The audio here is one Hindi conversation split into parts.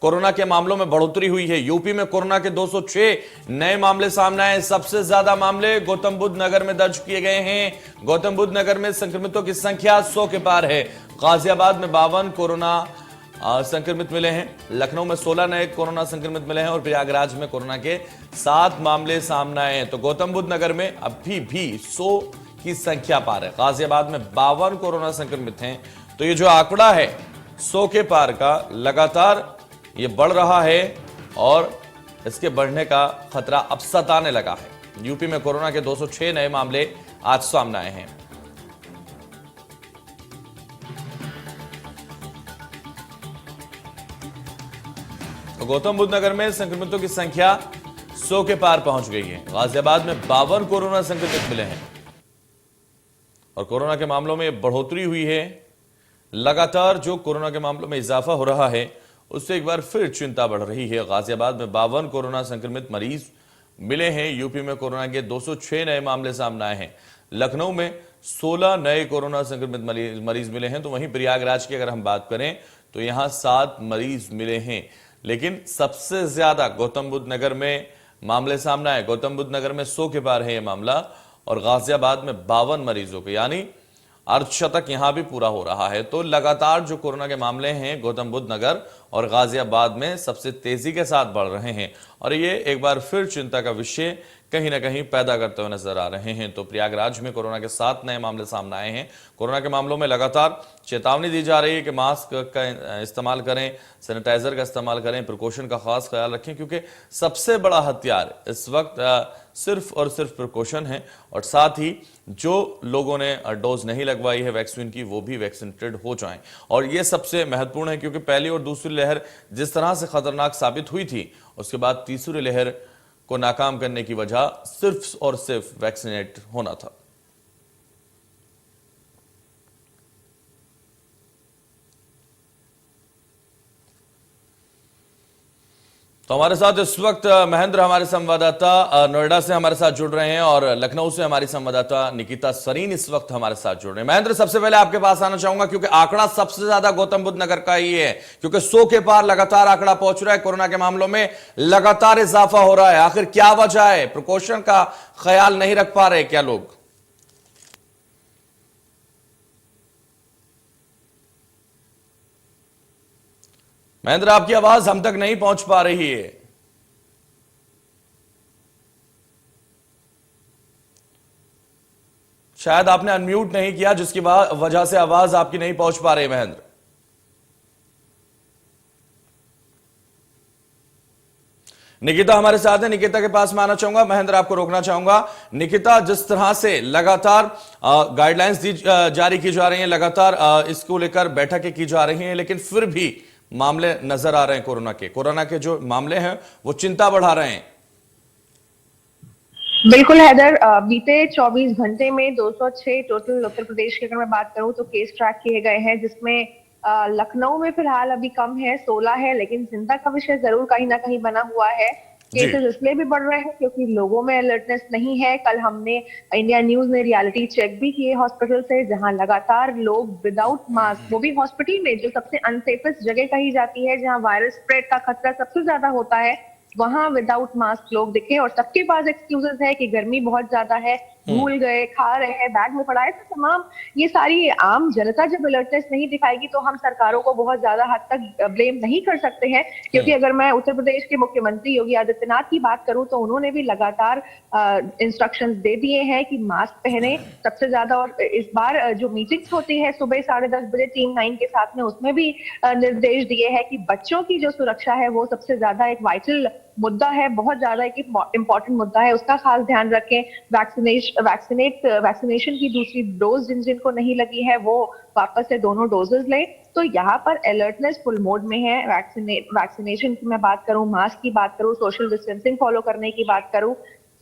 कोरोना के मामलों में बढ़ोतरी हुई है। यूपी में कोरोना के 206 नए मामले सामने आए। सबसे ज्यादा मामले गौतम बुद्ध नगर में दर्ज किए गए हैं। गौतम बुद्ध नगर में संक्रमितों की संख्या 100 के पार है। गाजियाबाद में 52 कोरोना संक्रमित मिले हैं। लखनऊ में 16 नए कोरोना संक्रमित मिले हैं और प्रयागराज में कोरोना के 7 मामले सामने आए हैं। तो गौतम बुद्ध नगर में अभी भी 100 की संख्या पार है। गाजियाबाद में 52 कोरोना संक्रमित हैं। तो ये जो आंकड़ा है 100 के पार का, लगातार ये बढ़ रहा है और इसके बढ़ने का खतरा अब सताने लगा है। यूपी में कोरोना के 206 नए मामले आज सामने आए हैं। तो गौतम बुद्ध नगर में संक्रमितों की संख्या 100 के पार पहुंच गई है। गाजियाबाद में 52 कोरोना संक्रमित मिले हैं और कोरोना के मामलों में बढ़ोतरी हुई है। लगातार जो कोरोना के मामलों में इजाफा हो रहा है उससे एक बार फिर चिंता बढ़ रही है। गाजियाबाद में 52 कोरोना संक्रमित मरीज मिले हैं। यूपी में कोरोना के 206 नए मामले सामने आए हैं। लखनऊ में 16 नए कोरोना संक्रमित मरीज मिले हैं। तो वहीं प्रयागराज की अगर हम बात करें तो यहां 7 मरीज मिले हैं। लेकिन सबसे ज्यादा गौतम बुद्ध नगर में मामले सामने आए। गौतम बुद्ध नगर में 100 के पार है यह मामला और गाजियाबाद में 52 मरीजों के, यानी अर्धशतक यहां भी पूरा हो रहा है। तो लगातार जो कोरोना के मामले हैं गौतम बुद्ध नगर और गाजियाबाद में सबसे तेजी के साथ बढ़ रहे हैं और ये एक बार फिर चिंता का विषय कहीं ना कहीं पैदा करते हुए नजर आ रहे हैं। तो प्रयागराज में कोरोना के 7 नए मामले सामने आए हैं। कोरोना के मामलों में लगातार चेतावनी दी जा रही है कि मास्क का इस्तेमाल करें, सैनिटाइजर का इस्तेमाल करें, प्रिकॉशन का खास ख्याल रखें, क्योंकि सबसे बड़ा हथियार इस वक्त सिर्फ और सिर्फ प्रिकॉशन है। और साथ ही जो लोगों ने डोज नहीं लगवाई है वैक्सीन की, वो भी वैक्सीनेटेड हो जाएं। और ये सबसे महत्वपूर्ण है क्योंकि पहली और दूसरी लहर जिस तरह से खतरनाक साबित हुई थी, उसके बाद तीसरी लहर को नाकाम करने की वजह सिर्फ और सिर्फ वैक्सीनेट होना था। तो हमारे साथ इस वक्त महेंद्र, हमारे संवाददाता नोएडा से हमारे साथ जुड़ रहे हैं और लखनऊ से हमारी संवाददाता निकिता सरीन इस वक्त हमारे साथ जुड़ रहे हैं। महेंद्र, सबसे पहले आपके पास आना चाहूंगा क्योंकि आंकड़ा सबसे ज्यादा गौतम बुद्ध नगर का ही है, क्योंकि 100 के पार लगातार आंकड़ा पहुंच रहा है। कोरोना के मामलों में लगातार इजाफा हो रहा है। आखिर क्या वजह है? प्रिकॉशन का ख्याल नहीं रख पा रहे क्या लोग? महेंद्र, आपकी आवाज हम तक नहीं पहुंच पा रही है। शायद आपने अनम्यूट नहीं किया, जिसकी वजह से आवाज आपकी नहीं पहुंच पा रही। महेंद्र, निकिता हमारे साथ है। निकिता के पास मैं आना चाहूंगा। महेंद्र, आपको रोकना चाहूंगा। निकिता, जिस तरह से लगातार गाइडलाइंस जारी की जा रही हैं, लगातार इसको लेकर बैठकें की जा रही हैं, लेकिन फिर भी मामले नजर आ रहे हैं कोरोना के जो मामले हैं वो चिंता बढ़ा रहे हैं। बिल्कुल हैदर, बीते 24 घंटे में 206 टोटल उत्तर प्रदेश की अगर मैं बात करूं तो केस ट्रैक किए गए हैं, जिसमें लखनऊ में फिलहाल अभी कम है, 16 है, लेकिन चिंता का विषय जरूर कहीं ना कहीं बना हुआ है। केसेस इसलिए भी बढ़ रहे हैं क्योंकि लोगों में अलर्टनेस नहीं है। कल हमने इंडिया न्यूज ने रियलिटी चेक भी किए हॉस्पिटल से, जहां लगातार लोग विदाउट मास्क, वो भी हॉस्पिटल में जो सबसे अनसेफेस्ट जगह कही जाती है, जहां वायरस स्प्रेड का खतरा सबसे ज्यादा होता है, वहां विदाउट मास्क लोग दिखे। और सबके पास एक्सक्यूजेस है कि गर्मी बहुत ज्यादा है, भूल गए, खा रहे हैं, बैग में पड़ा है। तो तमाम ये सारी आम जनता जब अलर्टनेस नहीं दिखाएगी तो हम सरकारों को बहुत ज्यादा हद तक ब्लेम नहीं कर सकते हैं। क्योंकि अगर मैं उत्तर प्रदेश के मुख्यमंत्री योगी आदित्यनाथ की बात करूं तो उन्होंने भी लगातार इंस्ट्रक्शंस दे दिए हैं कि मास्क पहने सबसे ज्यादा। और इस बार जो मीटिंग्स होती है सुबह 10:30 बजे टीम 9 के साथ में, उसमें भी निर्देश दिए हैं कि बच्चों की जो सुरक्षा है वो सबसे ज्यादा एक वाइटल मुद्दा है, बहुत ज्यादा एक इंपॉर्टेंट मुद्दा है, उसका खास ध्यान रखें। वैक्सीनेशन की दूसरी डोज जिनको नहीं लगी है वो वापस से दोनों डोजेस लें। तो यहाँ पर अलर्टनेस फुल मोड में है। वैक्सीनेशन की मैं बात करूं, मास्क की बात करूं, सोशल डिस्टेंसिंग फॉलो करने की बात करूं,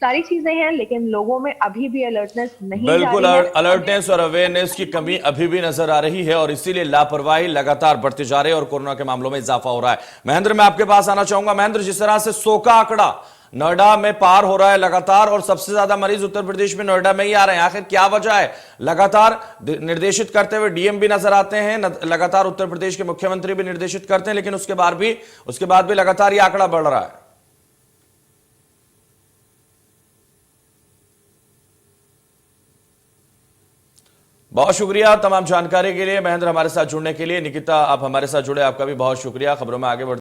सारी चीजें हैं, लेकिन लोगों में अभी भी अलर्टनेस नहीं। बिल्कुल, अलर्टनेस और अवेयरनेस की कमी अभी भी नजर आ रही है और इसीलिए लापरवाही लगातार बढ़ती जा रही है और कोरोना के मामलों में इजाफा हो रहा है। महेंद्र, मैं आपके पास आना चाहूंगा। महेंद्र, जिस तरह से 100 का आंकड़ा नोएडा में पार हो रहा है लगातार और सबसे ज्यादा मरीज उत्तर प्रदेश में नोएडा में ही आ रहे हैं। आखिर क्या वजह है? लगातार निर्देशित करते हुए डीएम भी नजर आते हैं, लगातार उत्तर प्रदेश के मुख्यमंत्री भी निर्देशित करते हैं, लेकिन उसके बाद भी लगातार ये आंकड़ा बढ़ रहा है। बहुत शुक्रिया तमाम जानकारी के लिए, महेंद्र हमारे साथ जुड़ने के लिए। निकिता आप हमारे साथ जुड़े, आपका भी बहुत शुक्रिया। खबरों में आगे बढ़ते